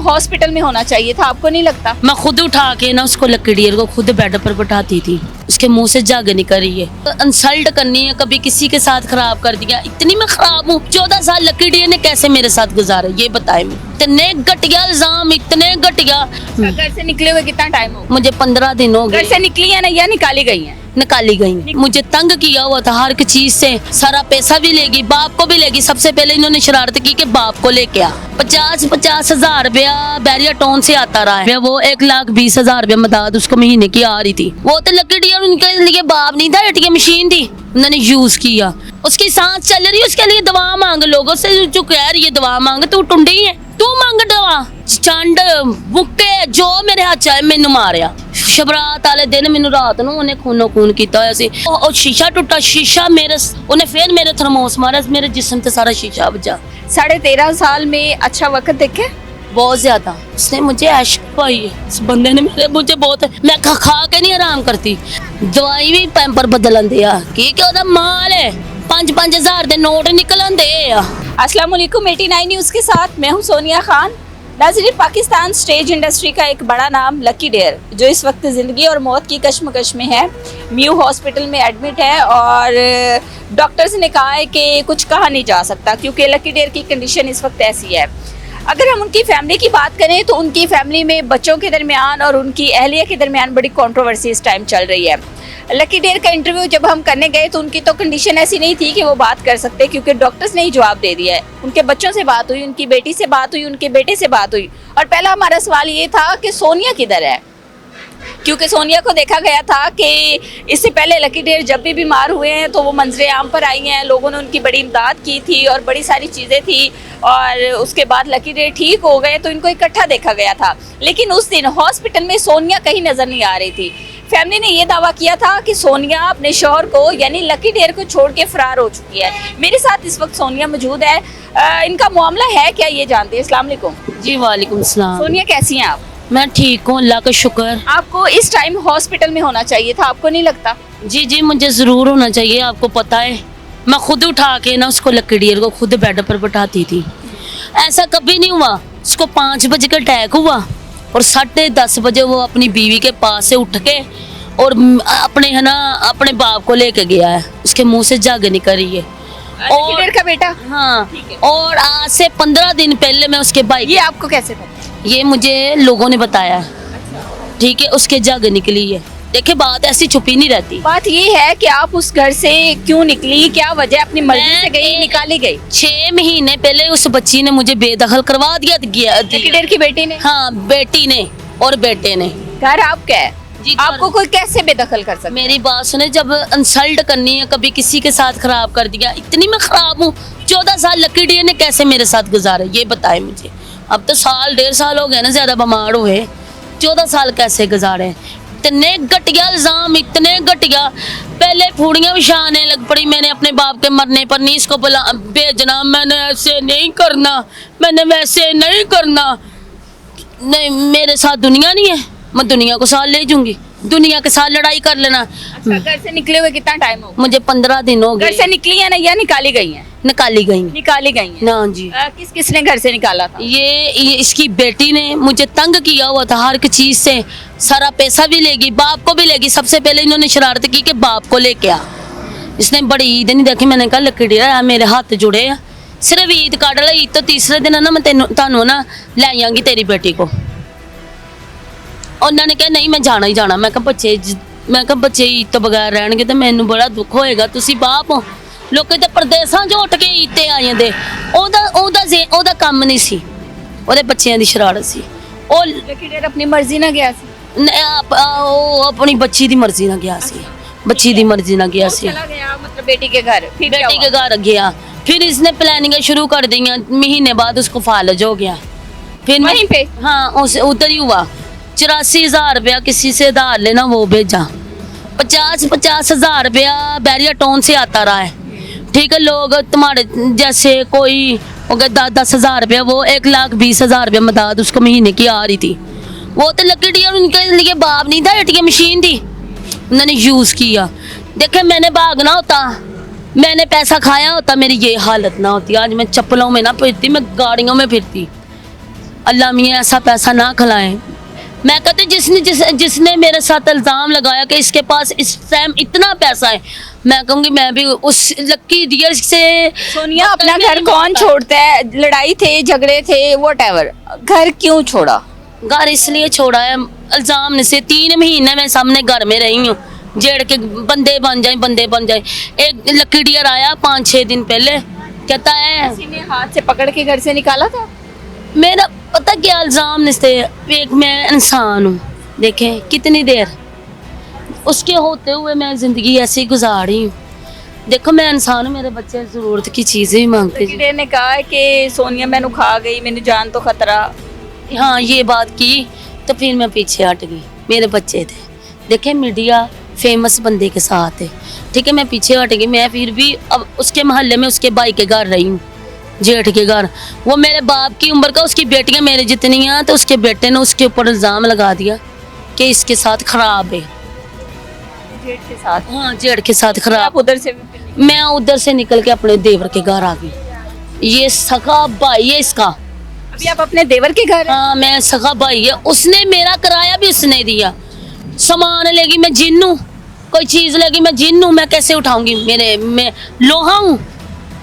Hospital में होना चाहिए था, आपको नहीं लगता? मैं खुद उठा के ना उसको लकड़ियर को खुद बेड पर बैठाती थी, उसके मुंह से जग निकल रही है। इंसल्ट करनी है, कभी किसी के साथ खराब कर दिया, इतनी मैं खराब हूँ। 14 साल लकड़ियर ने कैसे मेरे साथ गुजारे ये बताए। इतने घटिया इल्जाम, इतने घटिया। घर से निकले हुए कितना टाइम हो? मुझे 15 दिन हो घर गए। से निकली है ना या निकाली गई है? निकाली गई। मुझे तंग किया हुआ था हर एक चीज से, सारा पैसा भी लेगी, बाप को भी लेगी। सबसे पहले इन्होंने शरारत की कि बाप को लेके आ। 50 हजार रुपया बैरिया टाउन से आता रहा है, वो 1,20,000 रुपया मदद उसको महीने की आ रही थी। वो तो लकड़ी और उनके लिए बाप नहीं था, एटीएम मशीन थी, उन्होंने यूज किया। उसकी सांस चल रही है, उसके लिए दवा मांग। लोगों से जो कह रही है दवा मांग, तू टुंडी है, तू मांग दवा। चंड मुक्के जो मेरे हाथ चाहे मैनू मारिया। शबरात वाले दिन मैनू रात नूं उन्हें खूनो खून किया होया सी। और शीशा टुटा, शीशा मेरे उन्हें फिर मेरे थर्मोस मारा, मेरे जिस्म ते सारा शीशा बजा। 13.5 साल में अच्छा वक्त देखे? बहुत ज्यादा उसने मुझे ऐश पाई है इस बंदे ने मुझे बहुत। मैं खा के नहीं आराम करती, दवाई भी पैंपर बदलन दिया की ओदा माल है। 5-5 हजार दे नोट निकलन दे। अस्सलाम वालेकुम, 89 न्यूज़ के साथ मैं हूं सोनिया खान। नाज़रीन, पाकिस्तान स्टेज इंडस्ट्री का एक बड़ा नाम लकी डेयर, जो इस वक्त ज़िंदगी और मौत की कश्मकश में है, म्यू हॉस्पिटल में एडमिट है और डॉक्टर्स ने कहा है कि कुछ कहा नहीं जा सकता क्योंकि लकी डेयर की कंडीशन इस वक्त ऐसी है। अगर हम उनकी फैमिली की बात करें तो उनकी फैमिली में बच्चों के दरमियान और उनकी अहलिया के दरमियान बड़ी कंट्रोवर्सी इस टाइम चल रही है। लकी डेयर का इंटरव्यू जब हम करने गए तो उनकी तो कंडीशन ऐसी नहीं थी कि वो बात कर सकते, क्योंकि डॉक्टर्स ने ही जवाब दे दिया है। उनके बच्चों से बात हुई, उनकी बेटी से बात हुई, उनके बेटे से बात हुई, और पहला हमारा सवाल ये था कि सोनिया किधर है, क्योंकि सोनिया को देखा गया था कि इससे पहले लकी डेयर जब भी बीमार हुए हैं तो वो मंजरे आम पर आई हैं, लोगों ने उनकी बड़ी इमदाद की थी और बड़ी सारी चीज़ें थी, और उसके बाद लकी डेयर ठीक हो गए तो इनको इकट्ठा देखा गया था। लेकिन उस दिन हॉस्पिटल में सोनिया कहीं नज़र नहीं आ रही थी। फैमिली ने ये दावा किया था कि सोनिया अपने शौहर को यानी लकी डेयर को छोड़ के फरार हो चुकी है। मेरे साथ इस वक्त सोनिया मौजूद है। इनका मामला है क्या ये जानते हैं। अस्सलाम वालेकुम जी वालेकुम सलाम। सोनिया, कैसी हैं आप? मैं ठीक हूँ, अल्लाह का शुक्र। आपको इस टाइम हॉस्पिटल में होना चाहिए था, आपको नहीं लगता? जी जी मुझे जरूर होना चाहिए। आपको पता है मैं खुद उठा के ना उसको लकड़ियर को खुद बेड पर बैठाती थी। ऐसा कभी नहीं हुआ। उसको 5 बजे का अटैक हुआ और 10:30 बजे वो अपनी बीवी के पास से उठ के और अपने है ना अपने बाप को लेके गया है। उसके मुंह से जग निकल रही है। लकी डेयर का बेटा? हाँ। और आज से 15 दिन पहले मैं उसके भाई, ये आपको कैसे पता? ये मुझे लोगों ने बताया। ठीक है, उसके जग निकली है। देखिए बात ऐसी छुपी नहीं रहती। बात ये है कि आप उस घर से क्यों निकली, क्या वजह? अपनी मर्जी से गई, निकाली गई? 6 महीने पहले उस बच्ची ने मुझे बेदखल करवा दिया। लकी डेयर की बेटी ने? हाँ, बेटी ने और बेटे ने। घर आपका है जी, आपको कोई कैसे बेदखल कर सकता? मेरी बात सुने, जब इंसल्ट करनी है, कभी किसी के साथ खराब कर दिया, इतनी मैं खराब हूँ। 14 साल लकी डेयर ने कैसे मेरे साथ गुजारे ये बताए मुझे। अब तो 1.5 साल हो गए ना ज्यादा बीमार हुए। 14 साल कैसे गुजारे? इतने घटिया इल्जाम, इतने घटिया। पहले फूड़ियां बिछाने लग पड़ी। मैंने अपने बाप के मरने पर नहीं इसको बोला भेजना, मैंने ऐसे नहीं करना, मैंने वैसे नहीं करना। नहीं, मेरे साथ दुनिया नहीं है, मैं दुनिया को साथ ले जाऊंगी, दुनिया के साथ लड़ाई कर लेना। अच्छा, घर से निकले हुए कितना टाइम हो? मुझे 15 दिन हो घर गए। से निकली है ना या निकाली गई है? निकाली गई। निकाली गई है ना जी। किस किसने घर से निकाला था? ये इसकी बेटी ने मुझे तंग किया हुआ था हर एक चीज से, सारा पैसा भी लेगी, बाप को भी लेगी। सबसे पहले इन्होंने शरारत की कि बाप को लेके आ। इसने बड़ी ईद नहीं देखी। मैंने कहा लकड़ी मेरे हाथ जुड़े हैं, सिर्फ ईद काट ला। ईद तो तीसरे दिन है ना, मैं तेनों ना ले आऊंगी तेरी बेटी को। उन्होंने कहा नहीं मैं जाना ही जाना। मैं कहा बच्चे ईद तो बगैर रहणगे तो मैनू बड़ा दुख होएगा। तुसी बाप हो, लोके ते परदेसां जो उठ के ईद ते आ जांदे। ओदा काम नहीं सी, ओदे बच्चियां दी शरारत सी। ओ लकी डेयर अपनी मर्जी ना गया सी? अपनी बच्ची दी मर्जी ना गया सी, बच्ची दी मर्जी ना गया सी। चला गया मतलब बेटी के घर? फिर क्या बेटी हुआ? के घर गया, फिर इसने प्लानिंग शुरू कर दी। महीने बाद उसको फालज हो गया। फिर वहीं पे? हाँ, उधर ही हुआ। 84,000 रुपया किसी से उधार लेना वो भेजा। 50 हजार रुपया बैरिया टाउन से आता रहा है। ठीक है, लोग तुम्हारे जैसे कोई हो गया 10 हजार रुपया, वो 1,20,000 रुपया मदद उसको महीने की आ रही थी। वो तो लकी डेयर उनके लिए बाप नहीं था, एटीएम मशीन थी, उन्होंने यूज किया। देखे मैंने भागना होता, मैंने पैसा खाया होता, मेरी ये हालत ना होती। आज मैं चप्पलों में ना फिरती, मैं गाड़ियों में फिरती। अल्लाह मियाँ ऐसा पैसा ना खिलाए। मैं कहती जिसने मेरे साथ इल्ज़ाम लगाया कि इसके पास इस टाइम इतना पैसा है, मैं कहूँगी मैं भी उस लकी डियर से। सोनिया, अपना घर कौन छोड़ता है? लड़ाई थे, झगड़े थे, व्हाटएवर, घर क्यों छोड़ा? घर इसलिए छोड़ा है इल्ज़ाम से। 3 महीने मैं सामने घर में रही हूँ, जेड़ के बंदे बन जाए। एक लकी डियर आया 5-6 दिन पहले, कहता है किसी ने हाथ से पकड़ के घर से निकाला था? मेरा पता क्या इल्ज़ाम निस्ते। एक मैं इंसान हूँ, देखें कितनी देर उसके होते हुए मैं ज़िंदगी ऐसे ही गुजारी हूँ। देखो मैं इंसान हूँ, मेरे बच्चे ज़रूरत की चीज़ें ही मांगते लकी डियर ने कहा है कि सोनिया मैंने खा गई, मैंने जान तो खतरा। हाँ ये बात की तो फिर मैं पीछे हट गई। मेरे बच्चे थे, देखे मीडिया फेमस बंदे के साथ है, ठीक है, मैं पीछे हट गई। मैं फिर भी अब उसके मोहल्ले में उसके भाई के घर रही हूँ, जेठ के घर। वो मेरे बाप की उम्र का, उसकी बेटियां मेरे जितनी हैं, तो उसके बेटे ने उसके ऊपर इल्ज़ाम लगा दिया कि इसके साथ खराब है। जेठ के साथ? हाँ जेठ के साथ आप खराब। उधर से मैं उधर से निकल के अपने देवर के घर आ गई। ये सखा भाई है इसका। अभी आप अपने देवर के घर हैं? हाँ मैं सखा भाई है, उसने मेरा किराया भी उसने दिया। सामान लेगी मैं जिन हूँ, कोई चीज़ लेगी मैं जिन हूँ, मैं कैसे उठाऊंगी? मैं लोहा हूँ,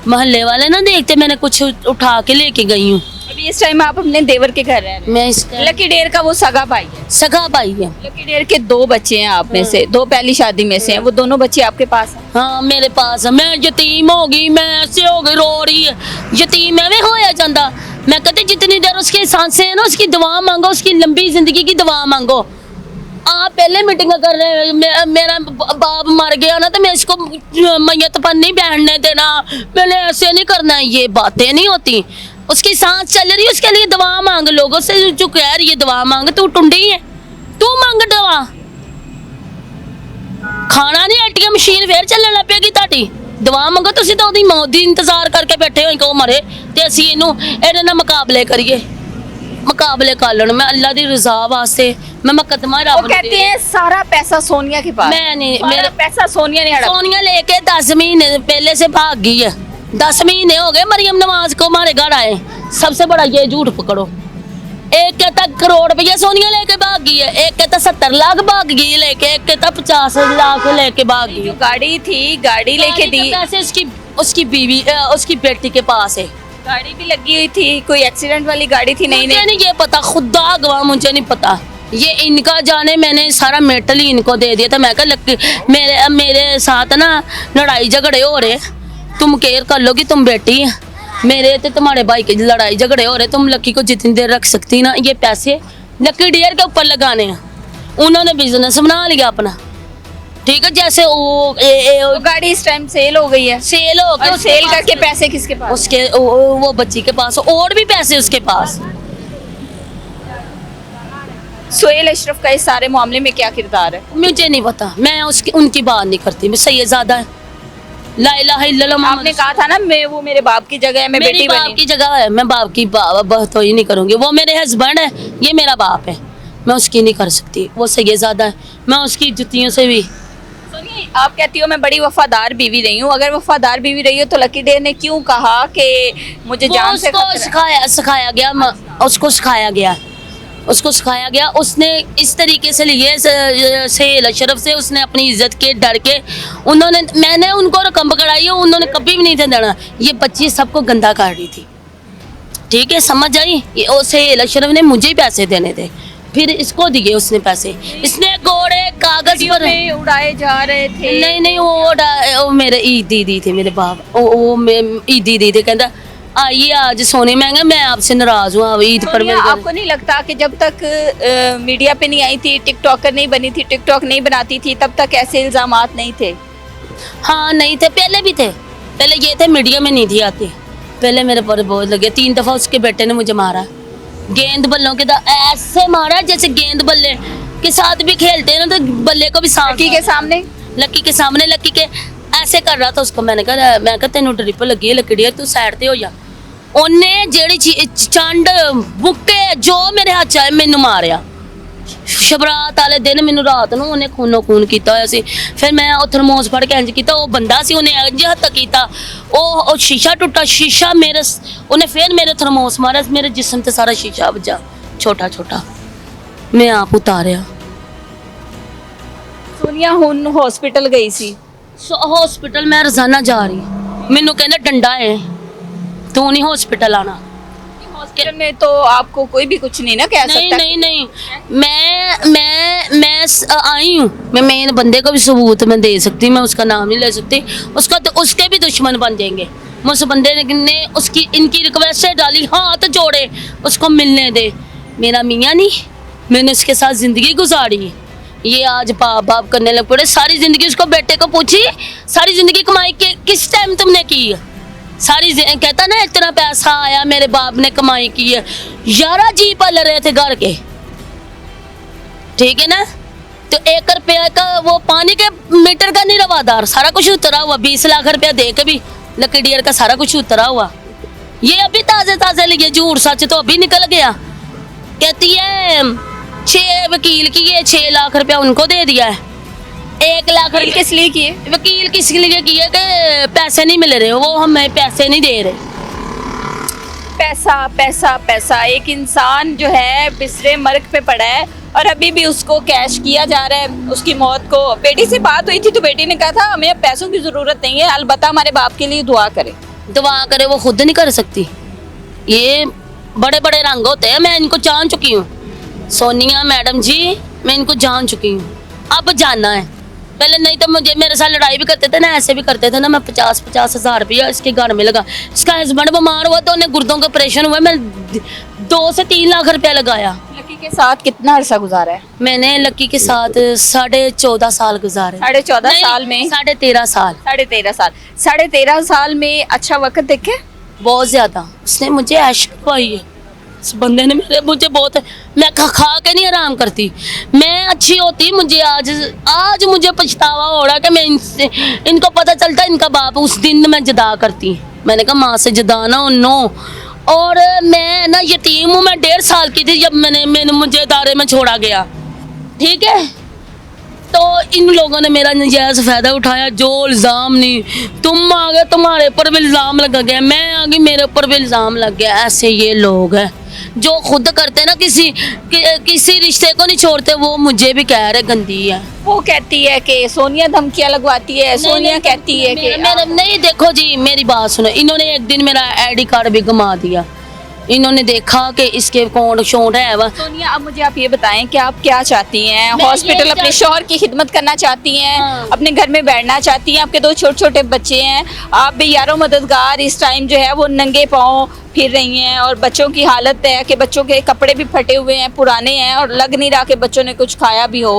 मोहल्ले वाले ना देखते मैंने कुछ उठा के लेके गई हूँ। अभी इस टाइम आप अपने देवर के घर रह रहे मैं इसका हैं। लकी डियर का वो सगा भाई है? सखा भाई है। लकी डियर के 2 बच्चे हैं आप में से, 2 पहली शादी में से हैं, वो दोनों बच्चे आपके पास हैं? हाँ मेरे पास है। मैं यतीम हो गई, मैं ऐसे हो गई, रो रही है। यतीम एवं होया जाता। मैं कहती जितनी देर उसकी सांसें हैं ना, उसकी दुआ मांगो, उसकी लंबी जिंदगी की दुआ मांगो। आप पहले मीटिंग कर रहे हैं, मेरा बाप मर गया ना तो मैं इसको मैयत पर नहीं बैठने देना, मैंने ऐसे नहीं करना है। ये बातें नहीं होती। उसकी सांस चल रही है, उसके लिए दुआ मांग। लोगों से जो कह रही है दुआ मांग, तू टुंडी है, तू मांग दुआ। खाना नहीं, एटीएम मशीन फिर चलने लग पेगी ताटी। दुआ मंगो। तुसीं तो ओदी मौत दी इंतजार करके बैठे हो कि वो मरे ते असीं ਇਹਦੇ ਨਾਲ मुकाबले करिए। मुकाबले कर लेने मैं अल्लाह दी रजा वास्ते मैं मुकदमा वो रब कहते हैं सारा पैसा सोनिया के पास। मैं नहीं, सारा मेरा पैसा सोनिया ने हड़प। सोनिया लेके 10 महीने पहले से भाग गई है। 10 महीने हो गए मरियम नवाज को हमारे घर आए। सबसे बड़ा ये झूठ पकड़ो। एक कहता करोड़ रुपया सोनिया लेके भाग गई है, एक कहता 70 लाख भाग गई लेके, एक कहता 50 लाख लेके भाग गई। जो गाड़ी थी, गाड़ी लेके दी, पैसे उसकी बीवी उसकी बेटी के पास है। गाड़ी भी लगी हुई थी, कोई एक्सीडेंट वाली गाड़ी थी? नहीं मुझे नहीं ये पता, खुदा गवाह मुझे नहीं पता। ये इनका जाने, मैंने सारा मेटल ही इनको दे दिया था। मैं कहा लक्की मेरे साथ ना लड़ाई झगड़े हो रहे, तुम केयर कर लो कि तुम बेटी है मेरे, तो तुम्हारे भाई की लड़ाई झगड़े हो रहे, तुम लक्की को जितनी देर रख सकती ना, ये पैसे लक्की डियर के ऊपर लगाने हैं। उन्होंने बिजनेस बना लिया अपना, ठीक है। जैसे वो गाड़ी इस टाइम सेल हो गई है, सेल हो गई, और सेल करके पैसे किसके पास? उसके वो बच्ची के पास, और भी पैसे उसके पास। सोहेल अशरफ का इस सारे मामले में क्या किरदार है? मुझे नहीं पता, मैं उनकी बात नहीं करती। मैं सैयदजादा है, ला इलाहा इल्लल्लाह। आपने कहा था ना मैं वो मेरे बाप की जगह है, मैं मेरी बेटी बाप बनी। की जगह है, मैं बाप की बात तो ही नहीं करूंगी। वो मेरे हस्बैंड है, ये मेरा बाप है, मैं उसकी नहीं कर सकती। वो सैयदजादा है, मैं उसकी जुतियों से भी। सुनिए, आप कहती हो मैं बड़ी वफादार बीवी रही हूँ। अगर वफादार बीवी रही हो तो लकी डियर ने क्यों कहा कि मुझे जान से उसको खतरा है? सिखाया गया, उसको सिखाया गया। उसने इस तरीके से लिए सोहेल अशरफ से, उसने अपनी इज्जत के डर के, मैंने उनको रकम पकड़ाई है, उन्होंने कभी भी नहीं थे देना। ये बच्ची सबको गंदा कर रही थी, ठीक है, समझ आई। सोहेल अशरफ ने मुझे ही पैसे देने थे, फिर इसको दिए उसने पैसे। इसने घोड़े कागज पर में उड़ाए जा रहे थे। नहीं वो मेरे ईद दीदी थे, मेरे बाप ईद दीदी थे। कहता आइए आज सोने महंगा, मैं आपसे नाराज हूँ ईद पर। सोनिया, आपको नहीं लगता कि जब तक मीडिया पे नहीं आई थी, टिकटॉकर नहीं बनी थी, टिकटॉक नहीं बनाती थी, तब तक ऐसे इल्जामात नहीं थे? हाँ नहीं थे, पहले भी थे। पहले ये थे मीडिया में नहीं थी आती, पहले मेरे पर बहुत लगे। 3 दफा उसके बेटे ने मुझे मारा, गेंद बल्लों के ऐसे मारा जैसे गेंद बल्ले के साथ भी खेलते हैं ना, तो बल्ले को भी लकी के सामने लकी के ऐसे कर रहा था उसको। मैं कहा तेनू ड्रिप लगी है लकी डियर, तू साइड ते हो जा। उन्हें जेड़ी चंड बुक्के जो मेरे हाथ आए मैनू मारिया, ਸ਼ਬਰਾਤ ਵਾਲੇ ਦਿਨ ਮੈਨੂੰ ਰਾਤ ਨੂੰ ਉਹਨੇ ਖੂਨੋ ਖੂਨ ਕੀਤਾ ਹੋਇਆ ਸੀ। ਫਿਰ ਮੈਂ ਉਹ ਥਰਮੋਸ ਫੜ ਕੇ ਇੰਜ ਕੀਤਾ, ਉਹ ਬੰਦਾ ਸੀ ਉਹਨੇ ਇੰਜ ਹੱਥ ਕੀਤਾ, ਉਹ ਸ਼ੀਸ਼ਾ ਟੁੱਟਾ, ਸ਼ੀਸ਼ਾ ਮੇਰੇ ਉਹਨੇ ਫਿਰ ਮੇਰੇ ਥਰਮੋਸ ਮਾਰਿਆ, ਮੇਰੇ ਜਿਸਮ ਤੇ ਸਾਰਾ ਸ਼ੀਸ਼ਾ ਵੱਜਾ ਛੋਟਾ ਛੋਟਾ, ਮੈਂ ਆਪ ਉਤਾਰਿਆ। ਸੋਨੀਆ ਹੁਣ ਹਸਪੀਟਲ ਗਈ ਸੀ। हॉस्पिटल मैं रोजाना जा रही, मैनू कहना डंडा है तू नहीं हॉस्पिटल आना। हॉस्पिटल में तो आपको कोई भी कुछ नहीं ना कह नहीं सकता। नहीं नहीं मैं आई हूँ, मैं मेन बंदे को भी सबूत मैं दे सकती, मैं उसका नाम नहीं ले सकती, उसका तो उसके भी दुश्मन बन जाएंगे। मैं उस बंदे ने उसकी इनकी रिक्वेस्ट डाली, हाथ जोड़े उसको मिलने दे, मेरा मियाँ नहीं, मैंने उसके साथ जिंदगी गुजारी। ये आज बाप बाप करने लग पड़े। सारी जिंदगी उसको बेटे को पूछी, सारी जिंदगी कमाई के किस टाइम तुमने की है? कहता ना इतना पैसा आया मेरे बाप ने कमाई की है, 11 जी पल रहे थे घर के, ठीक है ना। तो 1 रुपया का वो पानी के मीटर का नहीं रवादार, सारा कुछ उतरा हुआ, 20 लाख रुपया दे के भी लकी डियर का सारा कुछ उतरा हुआ। ये अभी ताजे ताजे लिए, झूठ सच तो अभी निकल गया। कहती है 6 वकील की है, 6 लाख रुपया उनको दे दिया है, 1 लाख किस लिए किए? वकील किस लिए किए कि पैसे नहीं मिल रहे, वो हमें पैसे नहीं दे रहे। पैसा पैसा पैसा, एक इंसान जो है बिस्रे मर्ग पे पड़ा है और अभी भी उसको कैश किया जा रहा है उसकी मौत को। बेटी से बात हुई थी तो बेटी ने कहा था हमें अब पैसों की जरूरत नहीं है, अलबत्ता हमारे बाप के लिए दुआ करें। दुआ करे, वो खुद नहीं कर सकती। ये बड़े बड़े रंग होते हैं, मैं इनको जान चुकी हूँ। सोनिया मैडम जी, मैं इनको जान चुकी हूँ, अब जानना है। पहले नहीं तो मुझे मेरे साथ लड़ाई भी करते थे ना, ऐसे भी करते थे ना। मैं 50-50 हज़ार रुपया इसके घर में लगा। इसका हस्बैंड बीमार हुआ तो उन्हें गुर्दों का ऑपरेशन हुआ, मैं 2 से 3 लाख रुपया लगाया। लकी के साथ कितना अरसा गुजारा है? मैंने लकी के साथ 14.5 साल गुजारे। 14.5 साल में 13.5 साल। 13.5 साल, 13.5 साल में अच्छा वक्त देखे? बहुत ज्यादा उसने मुझे ऐश करवाई है। इस बंदे ने मुझे बहुत, मैं खा के नहीं आराम करती। मैं अच्छी होती, मुझे आज मुझे पछतावा हो रहा कि मैं इनको पता चलता इनका बाप, उस दिन मैं जुदा करती। मैंने कहा माँ से जुदा ना नो। और मैं ना यतीम हूँ, मैं 1.5 साल की थी जब मैंने मुझे इदारे में छोड़ा गया, ठीक है। तो इन लोगों ने मेरा नजायज़ फ़ायदा उठाया। जो इल्ज़ाम नहीं, तुम आ गए तुम्हारे ऊपर भी इल्ज़ाम लग गया, मैं आ गई मेरे ऊपर भी इल्ज़ाम लग गया। ऐसे ये लोग हैं जो खुद करते ना, किसी रिश्ते को नहीं छोड़ते, वो मुझे भी कह रहे गंदी है। वो कहती है कि सोनिया धमकियां लगवाती है, सोनिया कहती है कि नहीं। देखो जी मेरी बात सुनो, इन्होंने एक दिन मेरा ID कार्ड भी घुमा दिया। इन्होंने देखा कि इसके कौन शोट है वह। सोनिया अब मुझे आप ये बताएं कि आप क्या चाहती हैं? हॉस्पिटल अपने शौहर की खिदमत करना चाहती हैं? हाँ। अपने घर में बैठना चाहती हैं? आपके 2 छोटे छोटे बच्चे हैं, आप भी यारों मददगार इस टाइम जो है वो नंगे पाँव फिर रही हैं और बच्चों की हालत है कि बच्चों के कपड़े भी फटे हुए हैं, पुराने हैं और लग नहीं रहा कि बच्चों ने कुछ खाया भी हो।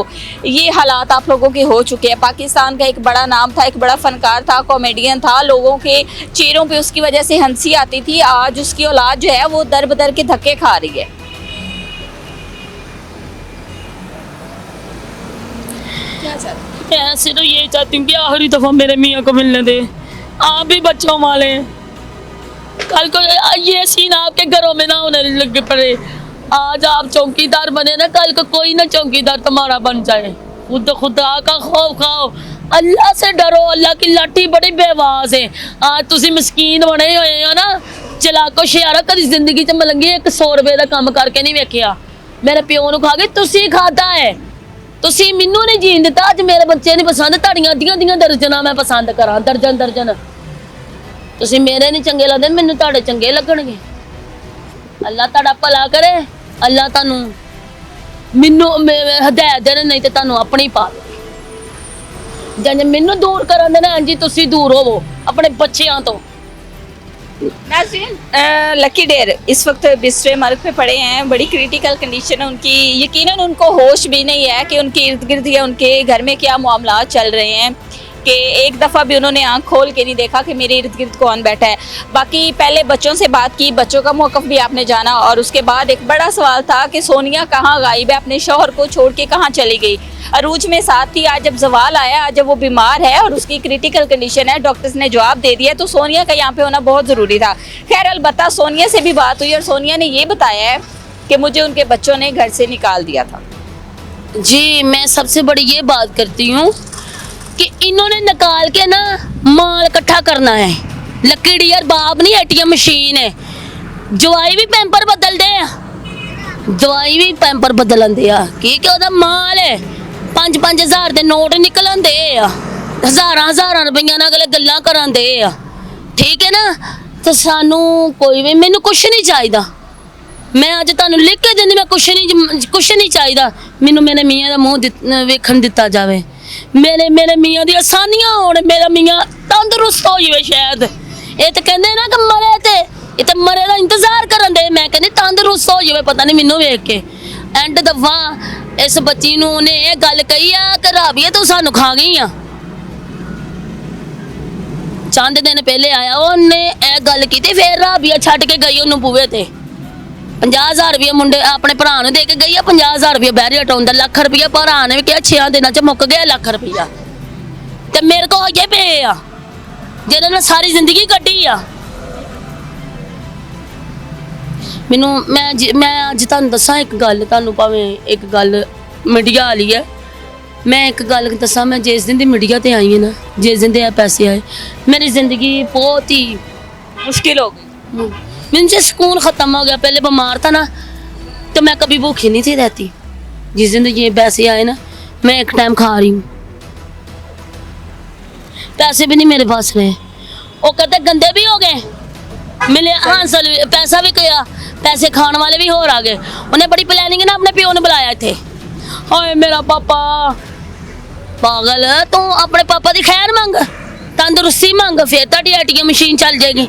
ये हालात आप लोगों के हो चुके हैं। पाकिस्तान का एक बड़ा नाम था, एक बड़ा फनकार था, कॉमेडियन था, लोगों के चेहरों पे उसकी वजह से हंसी आती थी। आज उसकी औलाद जो है वो दर बदर के धक्के खा रही है। क्या चाहती? मैं सिर्फ ये चाहती हूँ कि आखिरी दफ़ा मेरे मियाँ को मिलने दे। आप भी बच्चों वाले हैं, कल को ये सीन आपके घरों में ना होने लग पड़े। आज आप चौकीदार बने ना, कल को कोई ना चौकीदार तुम्हारा बन जाए। खुदा का खौफ खाओ, अल्लाह से डरो। अल्लाह की लाठी बड़ी बेवास है। आज तुसी मस्कीन बने हुए हो ना, चलाको शियारा, कभी जिंदगी च मलंगी 100 रुपए का काम करके नहीं वेखिया। मेरे प्यो नूं खा के तुसी खाता है, तुसी मैनू नहीं जीन दिता। अज मेरे बच्चे नहीं पसंद, ताड़ियां दियां दर्जनां मैं पसंद करा, दर्जन। तुसी मेरे नहीं चंगे लगदे, मैनू तुहाडे चंगे लगणगे। अल्लाह तुहाडा भला करे, अल्लाह तुहानू मैनू हदायत देने, नहीं तो तुहानू अपनी पा दे। जे मैनू दूर करन दे ना जी, तुसी दूर होवो अपने बच्चियां तो। नाज़रीन, लकी डेयर इस वक्त बिस्तरे मर्ग पे पड़े हैं, बड़ी क्रिटिकल कंडीशन है उनकी। यकीनन उनको होश भी नहीं है कि उनके इर्द गिर्द या उनके घर में क्या मामला चल रहे हैं, कि एक दफ़ा भी उन्होंने आंख खोल के नहीं देखा कि मेरे इर्द गिर्द कौन बैठा है। बाकी पहले बच्चों से बात की, बच्चों का मौक़िफ़ भी आपने जाना, और उसके बाद एक बड़ा सवाल था कि सोनिया कहाँ गायब है, अपने शौहर को छोड़ के कहाँ चली गई। अरूज में साथ थी, आज जब जवाल आया, आज जब वो बीमार है और उसकी क्रिटिकल कंडीशन है, डॉक्टर्स ने जवाब दे दिया, तो सोनिया का यहाँ पे होना बहुत ज़रूरी था। खैर अलबत्ता सोनिया से भी बात हुई और सोनिया ने ये बताया है कि मुझे उनके बच्चों ने घर से निकाल दिया था। जी मैं सबसे बड़ी ये बात करती हूँ कि इन्होंने निकाल के ना माल इकट्ठा करना है। लकी डियर बाप नहीं एटीएम मशीन है। जवाई भी पैंपर बदल दे दवाई भी पैंपर बदलन दे कि ਉਹਦਾ ਮਾਲ ਹੈ 5-5 ਹਜ਼ਾਰ ਦੇ ਨੋਟ ਨਿਕਲਣ ਦੇ ਹਜ਼ਾਰਾਂ ਰੁਪਈਆ ਨਾਲ ਅਗਲੇ ਗੱਲਾਂ ਕਰਨ ਦੇ ਠੀਕ ਹੈ ਨਾ। ਤੇ ਸਾਨੂੰ ਕੋਈ ਵੀ ਮੈਨੂੰ ਕੁਛ ਨਹੀਂ ਚਾਹੀਦਾ। ਮੈਂ ਅੱਜ ਤੁਹਾਨੂੰ ਲਿਖ ਕੇ ਦਿੰਦੀ ਮੈਂ ਕੁਛ ਨਹੀਂ ਚਾਹੀਦਾ। ਮੈਨੂੰ ਮੇਰੇ ਮੀਆਂ ਦਾ ਮੂੰਹ ਵੇਖਣ ਦਿੱਤਾ ਜਾਵੇ। ਮੇਰੇ ਮੀਆਂ ਦੀ ਆਸਾਨੀਆਂ ਹੋਣ ਮੇਰਾ ਮੀਆਂ ਤੰਦਰੁਸਤ ਹੋ ਜਾਵੇ। ਸ਼ਾਇਦ ਇਹ ਤਾਂ ਕਹਿੰਦੇ ਨਾ ਕਿ ਮਰੇ ਤੇ ਇਹ ਤਾਂ ਮਰੇ ਦਾ ਇੰਤਜ਼ਾਰ ਕਰਨ ਦੇ। ਮੈਂ ਕਹਿੰਦੀ ਤੰਦਰੁਸਤ ਹੋ ਜਾਵੇ ਪਤਾ ਨਹੀਂ ਮੈਨੂੰ ਵੇਖ ਕੇ। ਐਂਡ ਦਫਾ ਇਸ ਬੱਚੀ ਨੂੰ ਉਹਨੇ ਇਹ ਗੱਲ ਕਹੀ ਆ ਕਿ ਰਾਬੀਆ ਤੂੰ ਸਾਨੂੰ ਖਾ ਗਈ ਆ। ਚੰਦ ਦਿਨ ਪਹਿਲੇ ਆਇਆ ਉਹਨੇ ਇਹ ਗੱਲ ਕੀਤੀ ਫਿਰ ਰਾਬੀਆ ਛੱਡ ਕੇ ਗਈ ਉਹਨੂੰ ਬੂਹੇ ਤੇ 50,000 ਰੁਪਏ ਮੁੰਡੇ ਆਪਣੇ ਭਰਾ ਨੂੰ ਦੇ ਕੇ ਗਈ ਆ। 50,000 ਰੁਪਏ ਬੈਰੀਆ ਟਾਉਣ ਦਾ ਲੱਖ ਰੁਪਏ ਭਰਾ ਨੇ ਵੀ ਕਿਹਾ 6 ਦਿਨਾਂ ਚ ਮੁੱਕ ਗਿਆ ਲੱਖ ਰੁਪਇਆ। ਤੇ ਮੇਰੇ ਕੋਲ ਹੋਏ ਪਏ ਆ ਜਿਹਨਾਂ ਨੇ ਸਾਰੀ ਜ਼ਿੰਦਗੀ ਕੱਢੀ ਆ। ਮੈਨੂੰ ਮੈਂ ਅੱਜ ਤੁਹਾਨੂੰ ਦੱਸਾਂ ਇੱਕ ਗੱਲ ਤੁਹਾਨੂੰ ਭਾਵੇਂ ਇੱਕ ਗੱਲ ਮੀਡੀਆ ਵਾਲੀ ਹੈ। ਮੈਂ ਇੱਕ ਗੱਲ ਦੱਸਾਂ ਮੈਂ ਜਿਸ ਦਿਨ ਦੀ ਮੀਡੀਆ ਤੇ ਆਈ ਹਾਂ ਨਾ ਜਿਸ ਦਿਨ ਦੇ ਇਹ ਪੈਸੇ ਆਏ मेरी जिंदगी बहुत ही मुश्किल हो गई। मुझे सुकून ख़त्म हो गया। पहले बीमार था ना तो मैं कभी भूखी नहीं थी रहती। जिस दिन ये पैसे आए ना मैं एक टाइम खा रही हूँ। पैसे भी नहीं मेरे पास रहे। वो कहते गंदे भी हो गए मिले हासिल पैसा भी गया पैसे खाने वाले भी होर आ गए। उन्हें बड़ी प्लानिंग ना अपने प्यो ने बुलाया थे। हाय मेरा पापा पागल तू अपने पापा की खैर मंग तंदुरुस्ती मंग फिर तेरी एटीएम मशीन चल जाएगी।